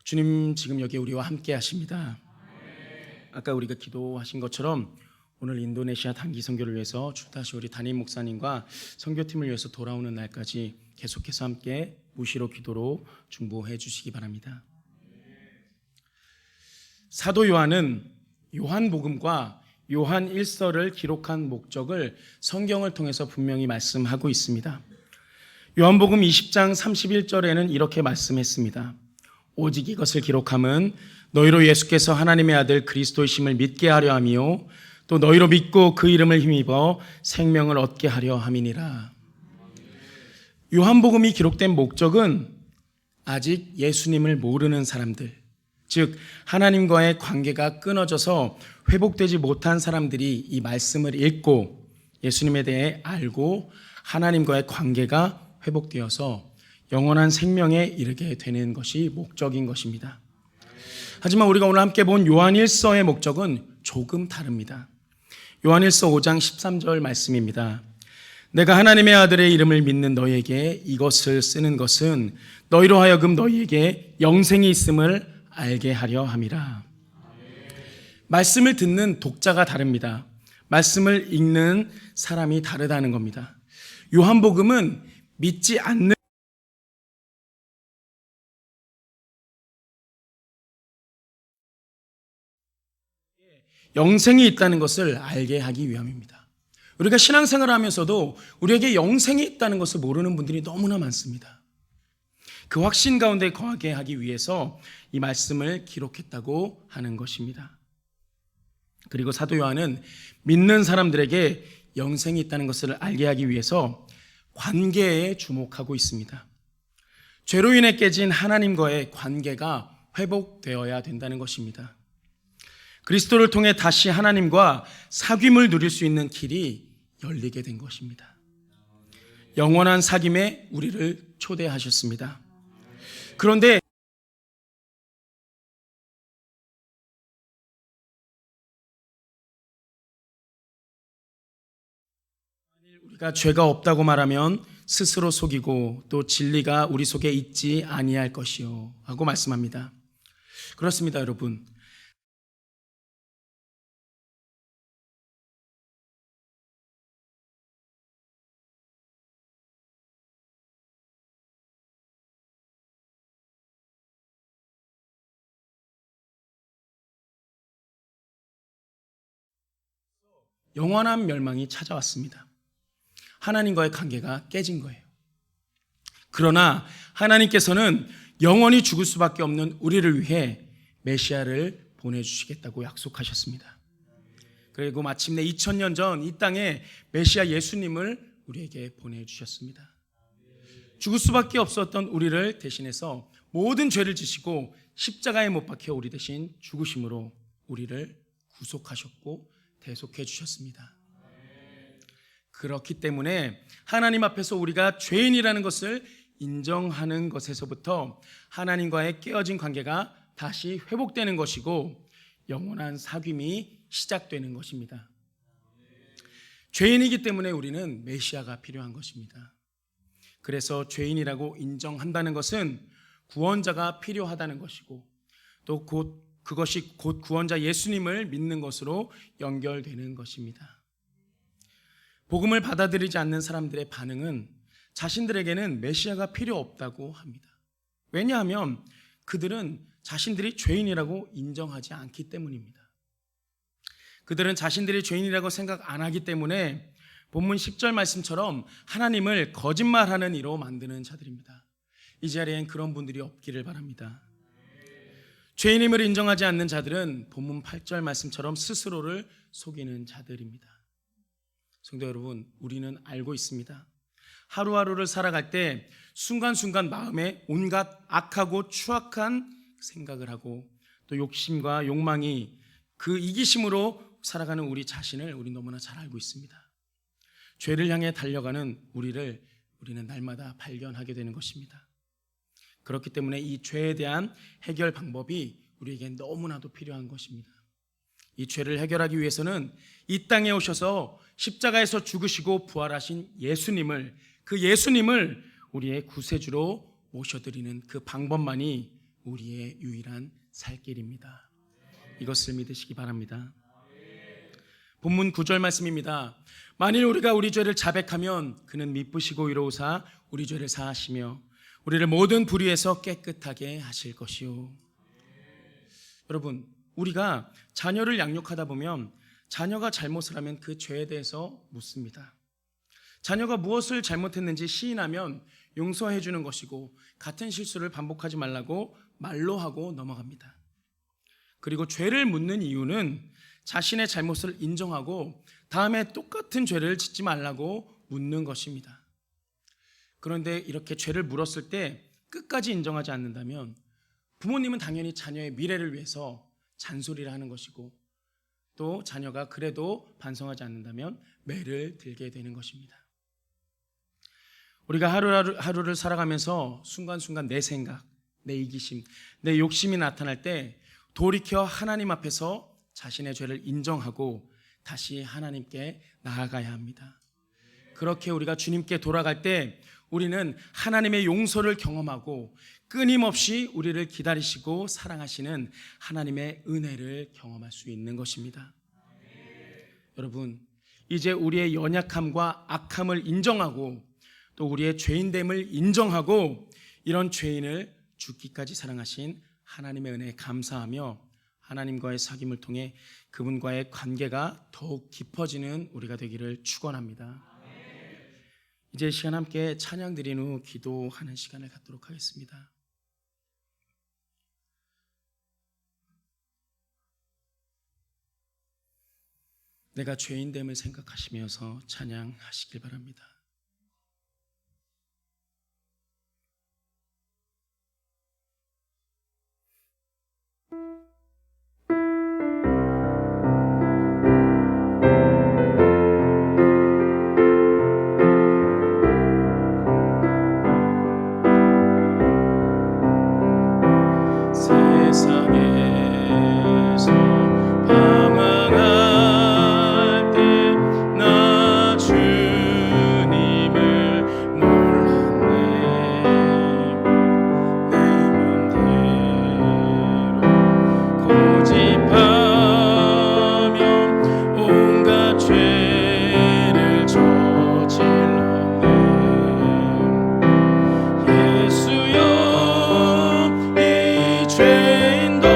주님 지금 여기 우리와 함께 하십니다. 아까 우리가 기도하신 것처럼 오늘 인도네시아 단기 선교를 위해서 다시 우리 담임 목사님과 선교팀을 위해서 돌아오는 날까지 계속해서 함께 무시로 기도로 중보해 주시기 바랍니다. 사도 요한은 요한복음과 요한 1서를 기록한 목적을 성경을 통해서 분명히 말씀하고 있습니다. 요한복음 20장 31절에는 이렇게 말씀했습니다. 오직 이것을 기록함은 너희로 예수께서 하나님의 아들 그리스도이심을 믿게 하려 함이요 또 너희로 믿고 그 이름을 힘입어 생명을 얻게 하려 함이니라. 요한복음이 기록된 목적은 아직 예수님을 모르는 사람들, 즉 하나님과의 관계가 끊어져서 회복되지 못한 사람들이 이 말씀을 읽고 예수님에 대해 알고 하나님과의 관계가 회복되어서 영원한 생명에 이르게 되는 것이 목적인 것입니다. 하지만 우리가 오늘 함께 본 요한 1서의 목적은 조금 다릅니다. 요한 1서 5장 13절 말씀입니다. 내가 하나님의 아들의 이름을 믿는 너희에게 이것을 쓰는 것은 너희로 하여금 너희에게 영생이 있음을 알게 하려 함이라. 말씀을 듣는 독자가 다릅니다. 말씀을 읽는 사람이 다르다는 겁니다. 요한복음은 믿지 않는 영생이 있다는 것을 알게 하기 위함입니다. 우리가 신앙생활을 하면서도 우리에게 영생이 있다는 것을 모르는 분들이 너무나 많습니다. 그 확신 가운데 거하게 하기 위해서 이 말씀을 기록했다고 하는 것입니다. 그리고 사도 요한은 믿는 사람들에게 영생이 있다는 것을 알게 하기 위해서 관계에 주목하고 있습니다. 죄로 인해 깨진 하나님과의 관계가 회복되어야 된다는 것입니다. 그리스도를 통해 다시 하나님과 사귐을 누릴 수 있는 길이 열리게 된 것입니다. 영원한 사귐에 우리를 초대하셨습니다. 그런데 우리가 죄가 없다고 말하면 스스로 속이고 또 진리가 우리 속에 있지 아니할 것이요 하고 말씀합니다. 그렇습니다, 여러분. 영원한 멸망이 찾아왔습니다. 하나님과의 관계가 깨진 거예요. 그러나 하나님께서는 영원히 죽을 수밖에 없는 우리를 위해 메시아를 보내주시겠다고 약속하셨습니다. 그리고 마침내 2000년 전 이 땅에 메시아 예수님을 우리에게 보내주셨습니다. 죽을 수밖에 없었던 우리를 대신해서 모든 죄를 지시고 십자가에 못 박혀 우리 대신 죽으심으로 우리를 구속하셨고 대속해 주셨습니다. 그렇기 때문에 하나님 앞에서 우리가 죄인이라는 것을 인정하는 것에서부터 하나님과의 깨어진 관계가 다시 회복되는 것이고 영원한 사귐이 시작되는 것입니다. 죄인이기 때문에 우리는 메시아가 필요한 것입니다. 그래서 죄인이라고 인정한다는 것은 구원자가 필요하다는 것이고 또 그것이 곧 구원자 예수님을 믿는 것으로 연결되는 것입니다. 복음을 받아들이지 않는 사람들의 반응은 자신들에게는 메시아가 필요 없다고 합니다. 왜냐하면 그들은 자신들이 죄인이라고 인정하지 않기 때문입니다. 그들은 자신들이 죄인이라고 생각 안 하기 때문에 본문 10절 말씀처럼 하나님을 거짓말하는 이로 만드는 자들입니다. 이 자리엔 그런 분들이 없기를 바랍니다. 죄인임을 인정하지 않는 자들은 본문 8절 말씀처럼 스스로를 속이는 자들입니다. 성도 여러분, 우리는 알고 있습니다. 하루하루를 살아갈 때 순간순간 마음에 온갖 악하고 추악한 생각을 하고 또 욕심과 욕망이 그 이기심으로 살아가는 우리 자신을 우리 너무나 잘 알고 있습니다. 죄를 향해 달려가는 우리는 날마다 발견하게 되는 것입니다. 그렇기 때문에 이 죄에 대한 해결 방법이 우리에게 너무나도 필요한 것입니다. 이 죄를 해결하기 위해서는 이 땅에 오셔서 십자가에서 죽으시고 부활하신 예수님을 우리의 구세주로 모셔드리는 그 방법만이 우리의 유일한 살 길입니다. 이것을 믿으시기 바랍니다. 본문 9절 말씀입니다. 만일 우리가 우리 죄를 자백하면 그는 미쁘시고 의로우사 우리 죄를 사하시며 우리를 모든 불의에서 깨끗하게 하실 것이요. 여러분, 우리가 자녀를 양육하다 보면 자녀가 잘못을 하면 그 죄에 대해서 묻습니다. 자녀가 무엇을 잘못했는지 시인하면 용서해 주는 것이고 같은 실수를 반복하지 말라고 말로 하고 넘어갑니다. 그리고 죄를 묻는 이유는 자신의 잘못을 인정하고 다음에 똑같은 죄를 짓지 말라고 묻는 것입니다. 그런데 이렇게 죄를 물었을 때 끝까지 인정하지 않는다면 부모님은 당연히 자녀의 미래를 위해서 잔소리를 하는 것이고 또 자녀가 그래도 반성하지 않는다면 매를 들게 되는 것입니다. 우리가 하루를 살아가면서 순간순간 내 생각, 내 이기심, 내 욕심이 나타날 때 돌이켜 하나님 앞에서 자신의 죄를 인정하고 다시 하나님께 나아가야 합니다. 그렇게 우리가 주님께 돌아갈 때 우리는 하나님의 용서를 경험하고 끊임없이 우리를 기다리시고 사랑하시는 하나님의 은혜를 경험할 수 있는 것입니다. 여러분, 이제 우리의 연약함과 악함을 인정하고 또 우리의 죄인됨을 인정하고 이런 죄인을 죽기까지 사랑하신 하나님의 은혜에 감사하며 하나님과의 사귐을 통해 그분과의 관계가 더욱 깊어지는 우리가 되기를 축원합니다. 이제 시간 함께 찬양 드린 후 기도하는 시간을 갖도록 하겠습니다. 내가 죄인됨을 생각하시면서 찬양하시길 바랍니다. 세상에서 방황할 때 나 주님을 몰랐네. 내 맘대로 고집하며 온갖 죄를 저질렀네. 예수여 이 죄인도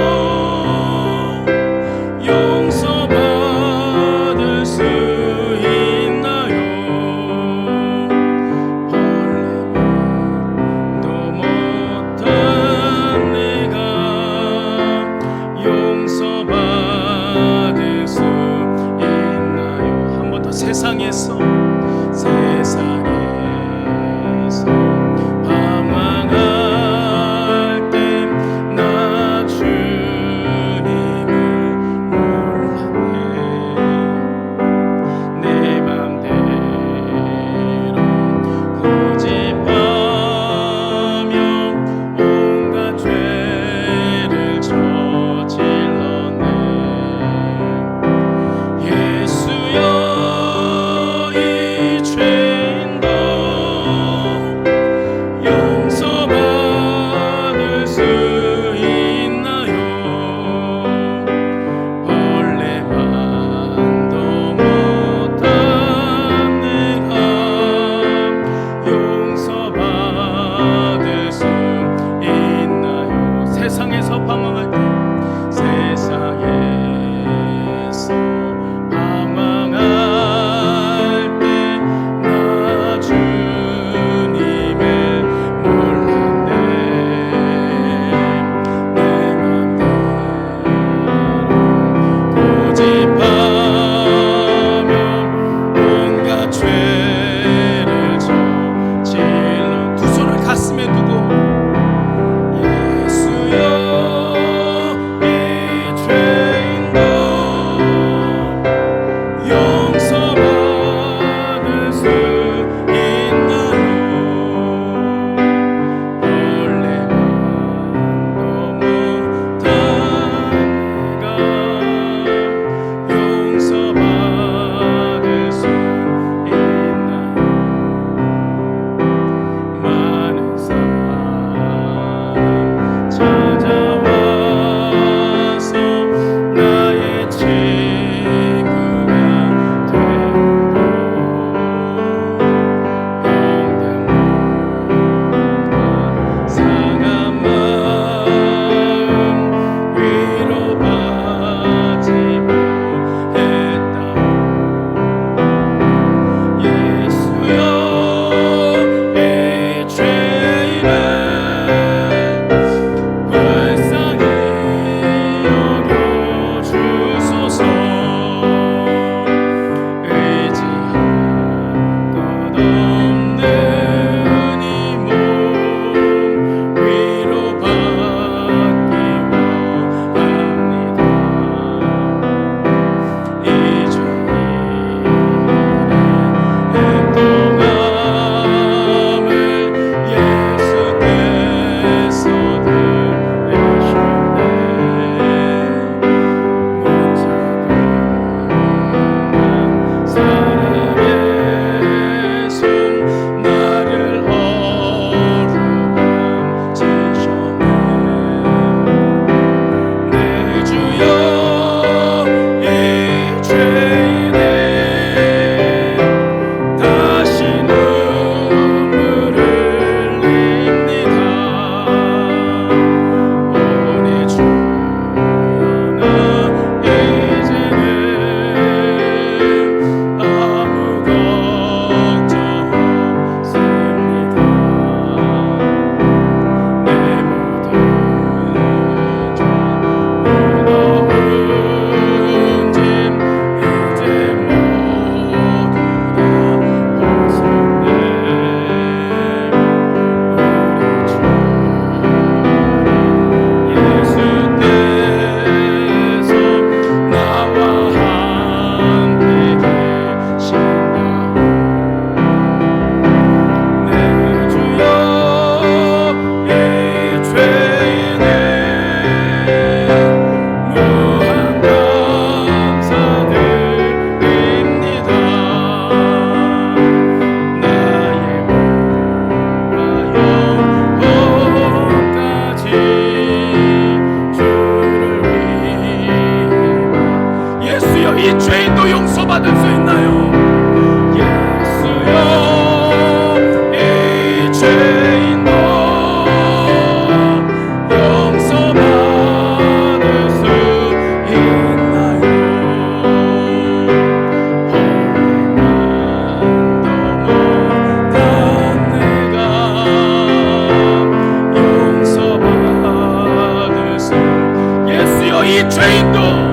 이 죄인도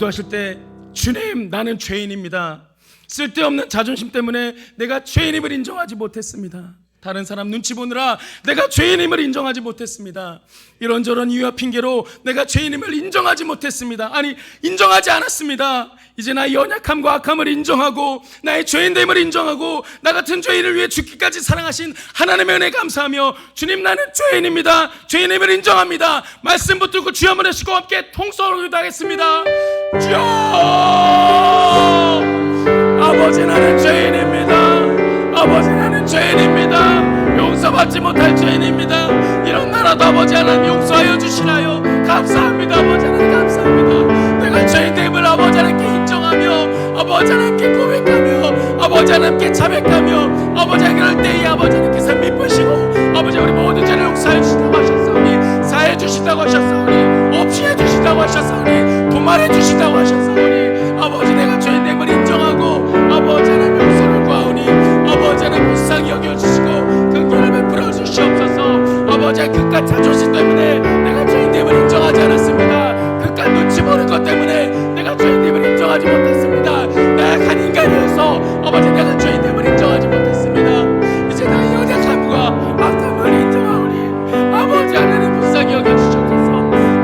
기도하실 때 주님, 나는 죄인입니다. 쓸데없는 자존심 때문에 내가 죄인임을 인정하지 못했습니다. 다른 사람 눈치 보느라 내가 죄인임을 인정하지 못했습니다. 이런저런 이유와 핑계로 내가 죄인임을 인정하지 못했습니다. 아니, 인정하지 않았습니다. 이제 나의 연약함과 악함을 인정하고 나의 죄인됨을 인정하고 나 같은 죄인을 위해 죽기까지 사랑하신 하나님의 은혜 감사하며 주님, 나는 죄인입니다. 죄인임을 인정합니다. 말씀 붙들고 주여 한번 하시고 함께 통성으로 기도하겠습니다. 주여, 아버지, 나는 죄인입니다. 아버지, 나는 죄인입니다. 용서받지 못할 죄인입니다. 이런 나라도 아버지 하나님 용서하여 주시나요? 감사합니다. 아버지 하나님 감사합니다. 내가 죄인됨을 아버지 하나님께 인정하며 아버지 하나님께 고백하며 아버지 하나님께 자백하며 아버지 하나님 그럴 때에 아버지 하나님께서 미쁘시고 아버지 우리 모든 죄를 용서해 주신다고 하셨사오니, 사해 주신다고 하셨사오니, 없이 해 주신다고 하셨사오니, 도말해 주신다고 하셨사오니, 아버지 내가 죄인됨을 인정하고 아버지 하나님 용서를 구하오니 아버지 하나님 불쌍히 여겨주시고 긍휼을 베풀어 주시옵소서. 아버지 하나님 그깟 자존심 때문에 내가 죄인됨을 인정하지 않았습니다. 그깟 눈치 보는 것 때문에 내가 죄인됨을 인정하지 못했습니다. 나약한 인간이어서 아버지 내가 죄인됨을 인정하지 못했습니다. 이제 나의 연약함과 악함을 인정하오니 아버지 하나님 불쌍히 여겨주시옵소서.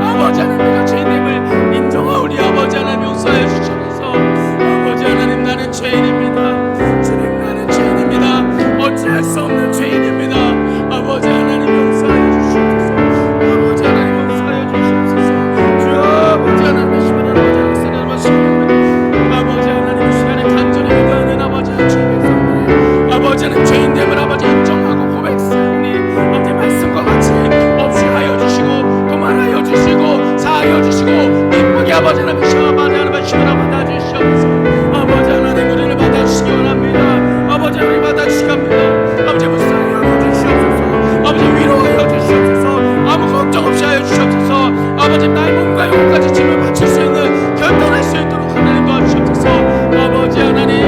아버지 하나님 내가 죄인됨을 인정하오니 아버지 하나님 용서해 주시옵소서. 아버지 하나님, 나는 죄인입니다. 주님, 나는 죄인입니다. 어찌할 수 없는 죄인입니다. 아버지 하나님 용서하여 주시옵소서. 아버지 하나님 용서하여 주시옵소서. 주여, 아버지 하나님 시간을 아버지 하나님 마시옵소서. 아버지 하나님 시간에 간절히 기도하는 아버지 하나님 주의 백성들, 아버지 하나님 죄인됨을 아버지 인정하고 고백사오니 아버지 말씀과 같이 없이 하여 주시고 도말하여 주시고 사하여 주시고 기쁘게 아버지 하나님 아버지 하나님 시간을 받아주시옵소서. 아버지 하나님 우리를 받아주시기 원합니다. 아버지 우리 받아주시기 합니다. 아버지 불쌍히 여겨주시옵소서. 아버지 위로하여 주시옵소서. 아무 걱정 없이 하여 주시옵소서. 아버지 나의 몸과 영혼까지 짐을 바칠 수 있는 결단할 수 있도록 하나님 도와주시옵소서. 아버지 하나님,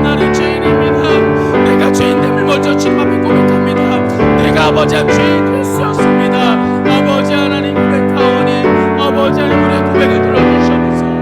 나는 죄인입니다. 내가 죄인됨을 먼저 주님 앞에 고백합니다. 내가 아버지 한 죄인 될 수 없습니다. 아버지 하나님 고백하오니 아버지 하나님 우리의 고백을 들어주시옵소서.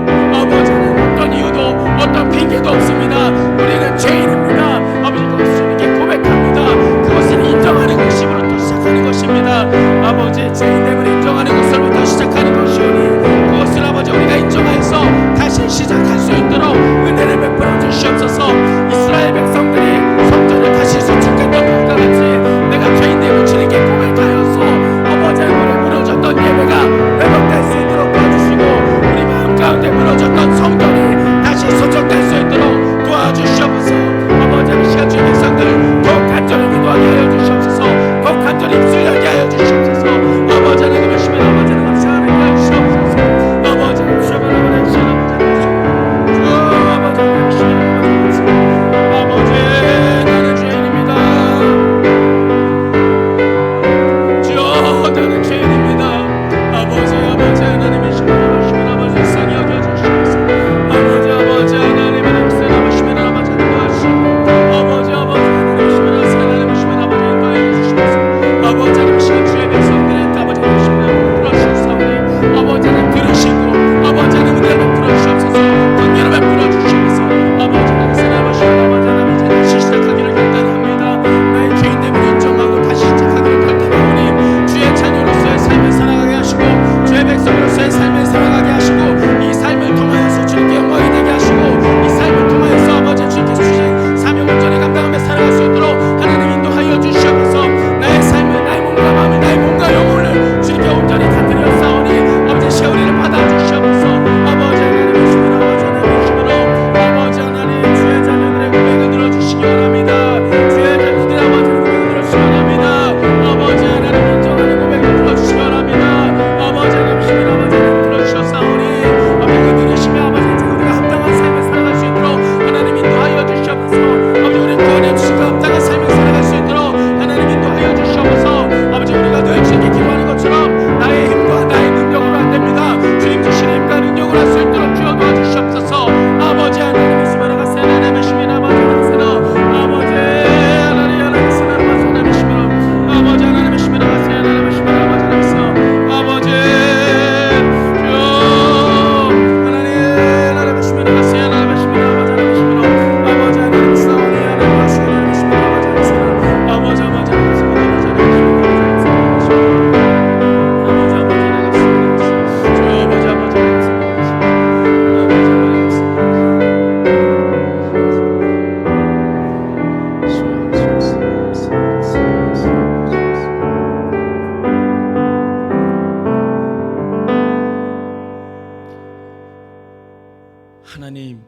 하나님,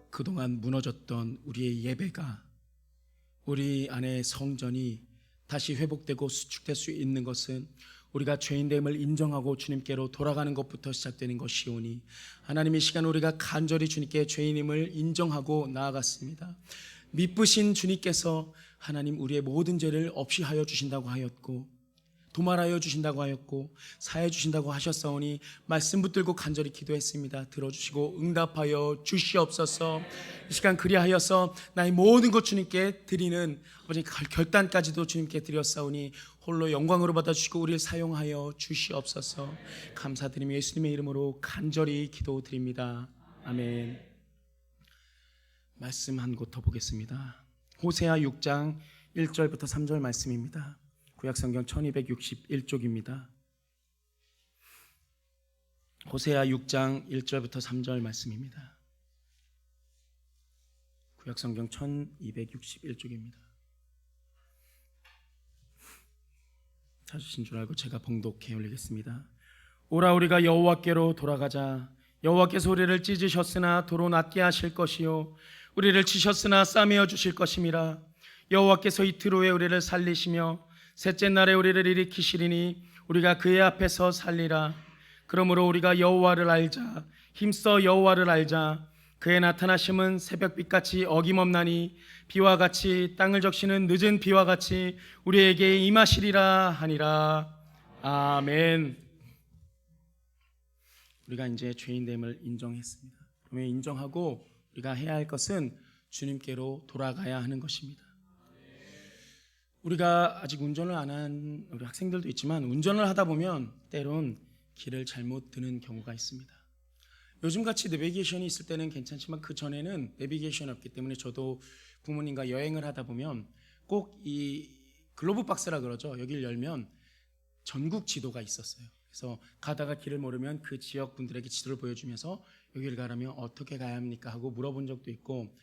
그동안 무너졌던 우리의 예배가, 우리 안에 성전이 다시 회복되고 수축될 수 있는 것은 우리가 죄인됨을 인정하고 주님께로 돌아가는 것부터 시작되는 것이오니, 하나님, 이 시간 우리가 간절히 주님께 죄인임을 인정하고 나아갔습니다. 미쁘신 주님께서 하나님 우리의 모든 죄를 없이 하여 주신다고 하였고, 도말하여 주신다고 하였고, 사해 주신다고 하셨사오니 말씀 붙들고 간절히 기도했습니다. 들어주시고 응답하여 주시옵소서. 이 시간 그리하여서 나의 모든 것 주님께 드리는 아버지 결단까지도 주님께 드렸사오니 홀로 영광으로 받아주시고 우리를 사용하여 주시옵소서. 감사드리며 예수님의 이름으로 간절히 기도드립니다. 아멘. 말씀 한 곳 더 보겠습니다. 호세아 6장 1절부터 3절 말씀입니다. 구약성경 1261쪽입니다. 호세아 6장 1절부터 3절 말씀입니다. 구약성경 1261쪽입니다. 찾으신 줄 알고 제가 봉독해 올리겠습니다. 오라, 우리가 여호와께로 돌아가자. 여호와께서 우리를 찢으셨으나 도로 낫게 하실 것이요 우리를 치셨으나 싸매어 주실 것임이라. 여호와께서 이틀 후에 우리를 살리시며 셋째 날에 우리를 일으키시리니 우리가 그의 앞에서 살리라. 그러므로 우리가 여호와를 알자. 힘써 여호와를 알자. 그의 나타나심은 새벽빛같이 어김없나니 비와 같이 땅을 적시는 늦은 비와 같이 우리에게 임하시리라 하니라. 아멘. 우리가 이제 죄인됨을 인정했습니다. 그러면 인정하고 우리가 해야 할 것은 주님께로 돌아가야 하는 것입니다. 우리가 아직 운전을 안 한 우리 학생들도 있지만 운전을 하다 보면 때론 길을 잘못 드는 경우가 있습니다. 요즘같이 내비게이션이 있을 때는 괜찮지만 그 전에는 내비게이션이 없기 때문에 저도 부모님과 여행을 하다 보면 꼭 이 글로브 박스라 그러죠. 여기를 열면 전국 지도가 있었어요. 그래서 가다가 길을 모르면 그 지역 분들에게 지도를 보여주면서 여기를 가려면 어떻게 가야 합니까 하고 물어본 적도 있고,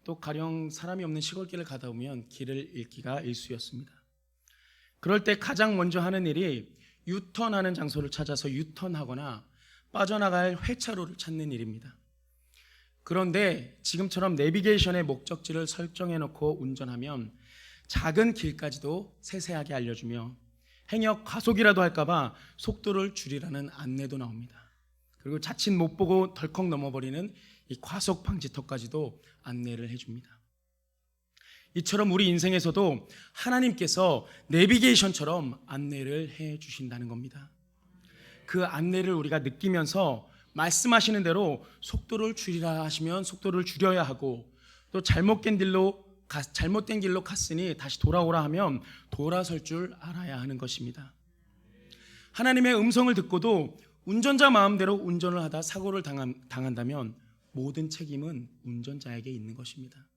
또 가령 사람이 없는 시골길을 가다 보면 길을 잃기가 일쑤였습니다. 그럴 때 가장 먼저 하는 일이 유턴하는 장소를 찾아서 유턴하거나 빠져나갈 회차로를 찾는 일입니다. 그런데 지금처럼 내비게이션의 목적지를 설정해 놓고 운전하면 작은 길까지도 세세하게 알려주며 행여 과속이라도 할까봐 속도를 줄이라는 안내도 나옵니다. 그리고 자칫 못 보고 덜컥 넘어버리는 이 과속 방지턱까지도 안내를 해줍니다. 이처럼 우리 인생에서도 하나님께서 내비게이션처럼 안내를 해주신다는 겁니다. 그 안내를 우리가 느끼면서 말씀하시는 대로 속도를 줄이라 하시면 속도를 줄여야 하고, 또 잘못된 길로 갔으니 다시 돌아오라 하면 돌아설 줄 알아야 하는 것입니다. 하나님의 음성을 듣고도 운전자 마음대로 운전을 하다 사고를 당한다면 모든 책임은 운전자에게 있는 것입니다.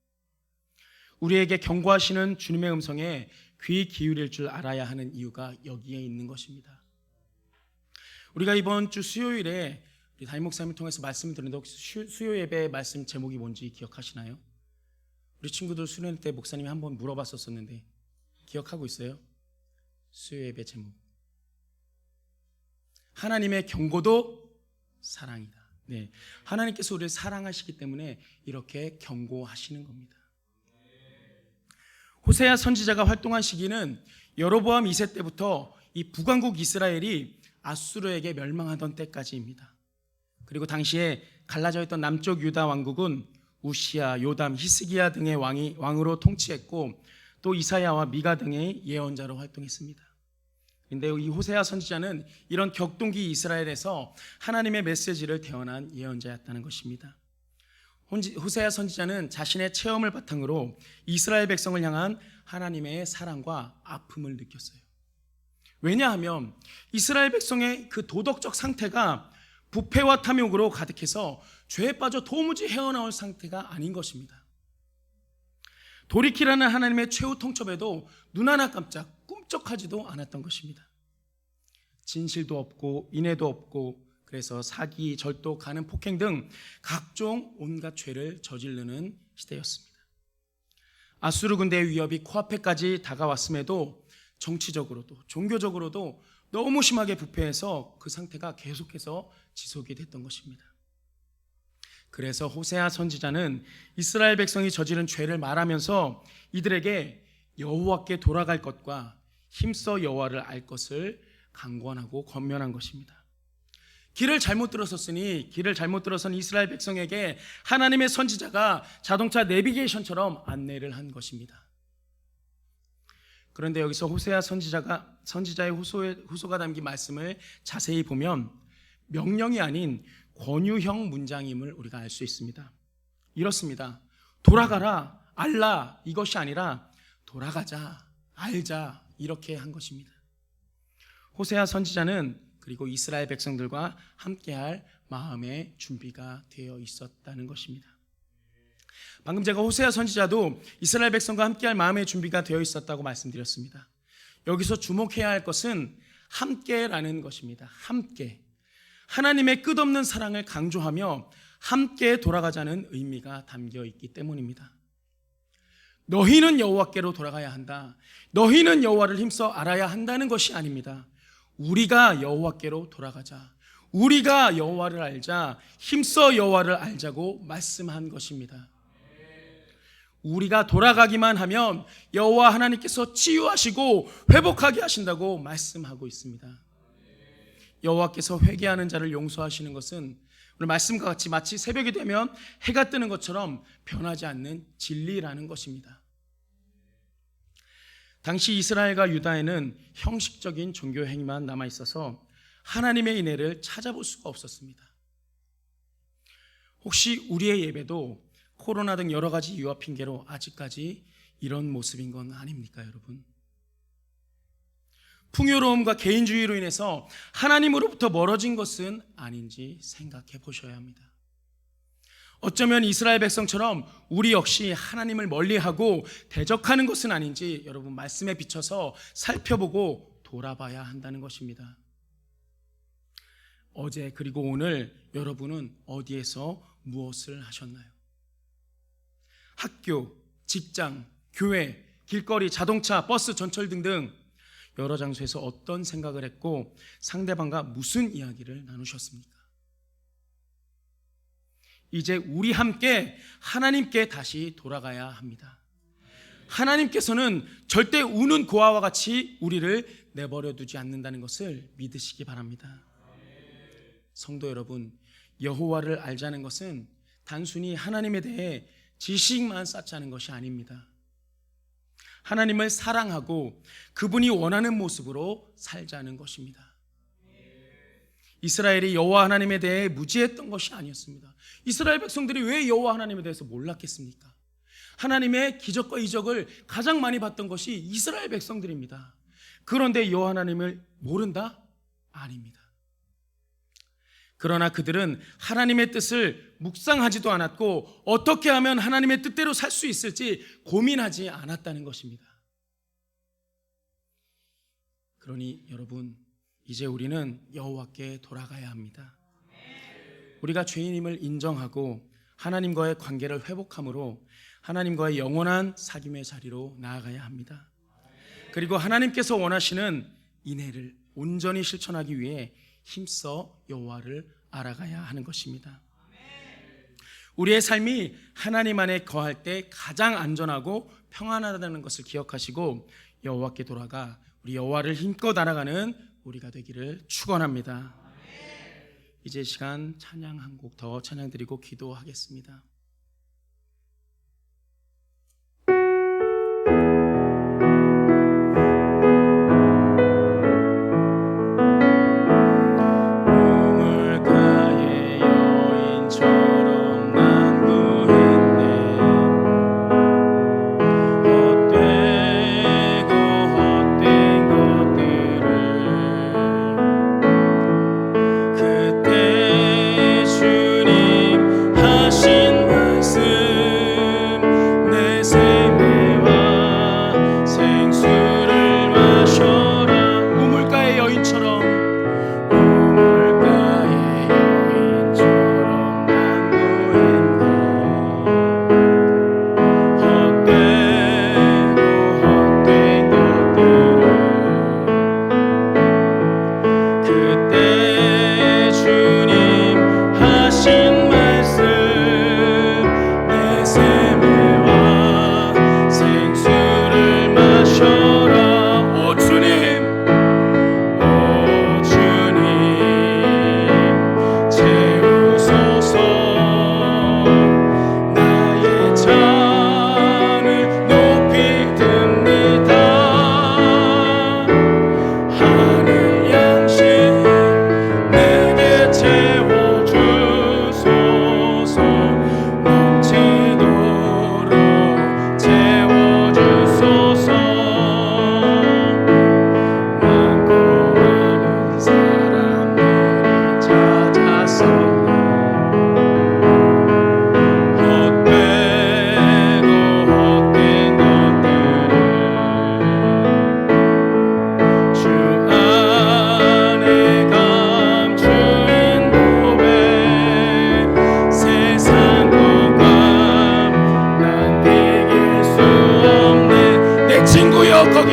우리에게 경고하시는 주님의 음성에 귀 기울일 줄 알아야 하는 이유가 여기에 있는 것입니다. 우리가 이번 주 수요일에 우리 담임 목사님을 통해서 말씀을 드렸는데 혹시 수요 예배 말씀 제목이 뭔지 기억하시나요? 우리 친구들 수련회 때 목사님이 한번 물어봤었는데 기억하고 있어요? 수요 예배 제목, 하나님의 경고도 사랑이다. 네, 하나님께서 우리를 사랑하시기 때문에 이렇게 경고하시는 겁니다. 호세아 선지자가 활동한 시기는 여로보암 2세 때부터 이 북왕국 이스라엘이 아수르에게 멸망하던 때까지입니다. 그리고 당시에 갈라져 있던 남쪽 유다 왕국은 우시야, 요담, 히스기야 등의 왕으로 통치했고, 또 이사야와 미가 등의 예언자로 활동했습니다. 그런데 이 호세아 선지자는 이런 격동기 이스라엘에서 하나님의 메시지를 대언한 예언자였다는 것입니다. 호세아 선지자는 자신의 체험을 바탕으로 이스라엘 백성을 향한 하나님의 사랑과 아픔을 느꼈어요. 왜냐하면 이스라엘 백성의 그 도덕적 상태가 부패와 탐욕으로 가득해서 죄에 빠져 도무지 헤어나올 상태가 아닌 것입니다. 돌이키라는 하나님의 최후 통첩에도 눈 하나 깜짝 꿈쩍하지도 않았던 것입니다. 진실도 없고 인애도 없고, 그래서 사기, 절도, 간음, 폭행 등 각종 온갖 죄를 저지르는 시대였습니다. 아수르 군대의 위협이 코앞에까지 다가왔음에도 정치적으로도 종교적으로도 너무 심하게 부패해서 그 상태가 계속해서 지속이 됐던 것입니다. 그래서 호세아 선지자는 이스라엘 백성이 저지른 죄를 말하면서 이들에게 여호와께 돌아갈 것과 힘써 여호와를 알 것을 강권하고 권면한 것입니다. 길을 잘못 들었었으니 길을 잘못 들어선 이스라엘 백성에게 하나님의 선지자가 자동차 내비게이션처럼 안내를 한 것입니다. 그런데 여기서 호세아 선지자의 호소가 담긴 말씀을 자세히 보면 명령이 아닌 권유형 문장임을 우리가 알 수 있습니다. 이렇습니다. 돌아가라, 알라, 이것이 아니라 돌아가자, 알자, 이렇게 한 것입니다. 호세아 선지자는 그리고 이스라엘 백성들과 함께할 마음의 준비가 되어 있었다는 것입니다. 방금 제가 호세아 선지자도 이스라엘 백성과 함께할 마음의 준비가 되어 있었다고 말씀드렸습니다. 여기서 주목해야 할 것은 함께라는 것입니다. 함께. 하나님의 끝없는 사랑을 강조하며 함께 돌아가자는 의미가 담겨 있기 때문입니다. 너희는 여호와께로 돌아가야 한다. 너희는 여호와를 힘써 알아야 한다는 것이 아닙니다. 우리가 여호와께로 돌아가자. 우리가 여호와를 알자. 힘써 여호와를 알자고 말씀한 것입니다. 우리가 돌아가기만 하면 여호와 하나님께서 치유하시고 회복하게 하신다고 말씀하고 있습니다. 여호와께서 회개하는 자를 용서하시는 것은 오늘 말씀과 같이 마치 새벽이 되면 해가 뜨는 것처럼 변하지 않는 진리라는 것입니다. 당시 이스라엘과 유다에는 형식적인 종교 행위만 남아 있어서 하나님의 은혜를 찾아볼 수가 없었습니다. 혹시 우리의 예배도 코로나 등 여러 가지 이유와 핑계로 아직까지 이런 모습인 건 아닙니까, 여러분? 풍요로움과 개인주의로 인해서 하나님으로부터 멀어진 것은 아닌지 생각해 보셔야 합니다. 어쩌면 이스라엘 백성처럼 우리 역시 하나님을 멀리하고 대적하는 것은 아닌지 여러분 말씀에 비춰서 살펴보고 돌아봐야 한다는 것입니다. 어제 그리고 오늘 여러분은 어디에서 무엇을 하셨나요? 학교, 직장, 교회, 길거리, 자동차, 버스, 전철 등등 여러 장소에서 어떤 생각을 했고 상대방과 무슨 이야기를 나누셨습니까? 이제 우리 함께 하나님께 다시 돌아가야 합니다. 하나님께서는 절대 우는 고아와 같이 우리를 내버려 두지 않는다는 것을 믿으시기 바랍니다. 성도 여러분, 여호와를 알자는 것은 단순히 하나님에 대해 지식만 쌓자는 것이 아닙니다. 하나님을 사랑하고 그분이 원하는 모습으로 살자는 것입니다. 이스라엘이 여호와 하나님에 대해 무지했던 것이 아니었습니다. 이스라엘 백성들이 왜 여호와 하나님에 대해서 몰랐겠습니까? 하나님의 기적과 이적을 가장 많이 봤던 것이 이스라엘 백성들입니다. 그런데 여호와 하나님을 모른다? 아닙니다. 그러나 그들은 하나님의 뜻을 묵상하지도 않았고 어떻게 하면 하나님의 뜻대로 살 수 있을지 고민하지 않았다는 것입니다. 그러니 여러분, 이제 우리는 여호와께 돌아가야 합니다. 우리가 죄인임을 인정하고 하나님과의 관계를 회복함으로 하나님과의 영원한 사귐의 자리로 나아가야 합니다. 그리고 하나님께서 원하시는 인애를 온전히 실천하기 위해 힘써 여호와를 알아가야 하는 것입니다. 우리의 삶이 하나님 안에 거할 때 가장 안전하고 평안하다는 것을 기억하시고 여호와께 돌아가 우리 여호와를 힘껏 알아가는 우리가 되기를 축원합니다. 이제 시간 찬양 한 곡 더 찬양드리고 기도하겠습니다. 하신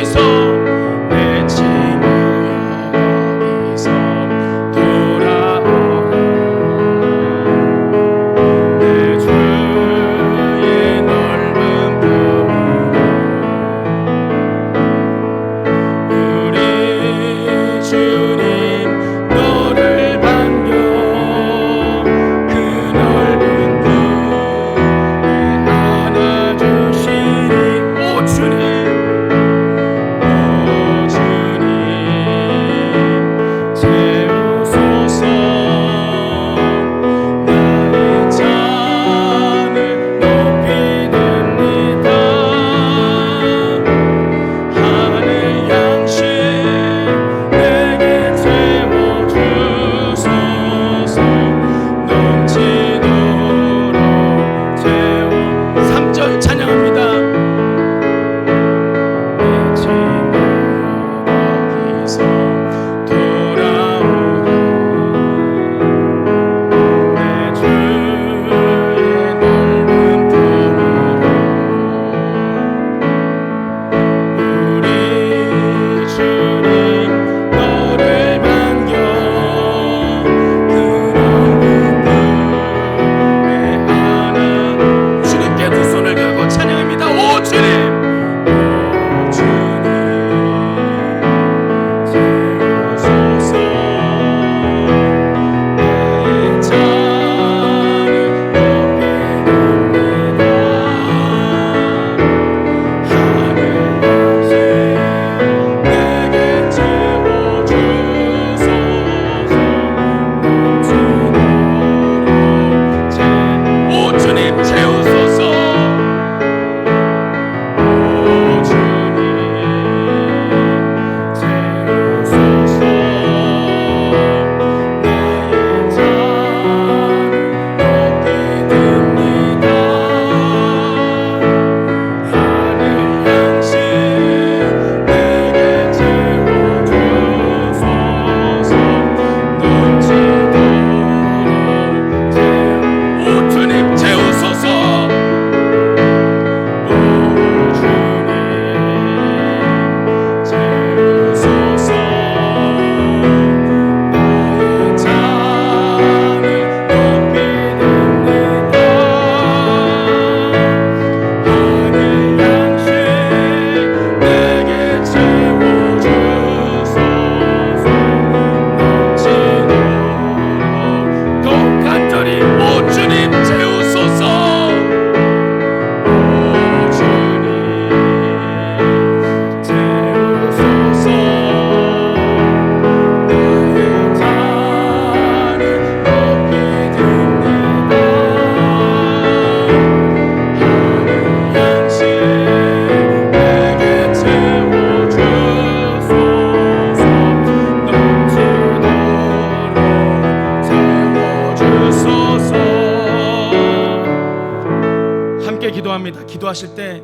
어디서 내 친구여 어디서 돌아오라 내 주의 넓은 품으로 우리 주님 너를 반겨 그 넓은 품에 안아주시니 오 주님 채우소서 나의 잔을 높이 듭니다 하늘 양식 내게 채워주소서 넘치도록 채워 3절 찬양합니다 내 친구여 어디서 돌아오라 내 주의 넓은 품으로 우리 주님 너를 반겨 그 넓은 품에 안아 주님께 두 손을 들고 찬양합니다 오 주님 오 주님 채우소서 나의 잔을 높이 듭니다 하늘 양식 내게 채워주소서 넘치도록 오 주님 채우소서 오 주님 채우소서 나의 잔을 높이 듭니다 하늘 양식 내게 채워주소서 넘치도록 오 주님 채우소서 오 주님 채우소서 나의 잔을 높이 듭니다 하늘 양식 내게 채워주소서 넘치도록 더 간절히 오 주님 채우소서 오 주님 채우소서 나의 잔을 높이 듭니다 하늘 양식 내게 채워주소서 넘치도록 채워주소서 함께 기도합니다. 기도하실 때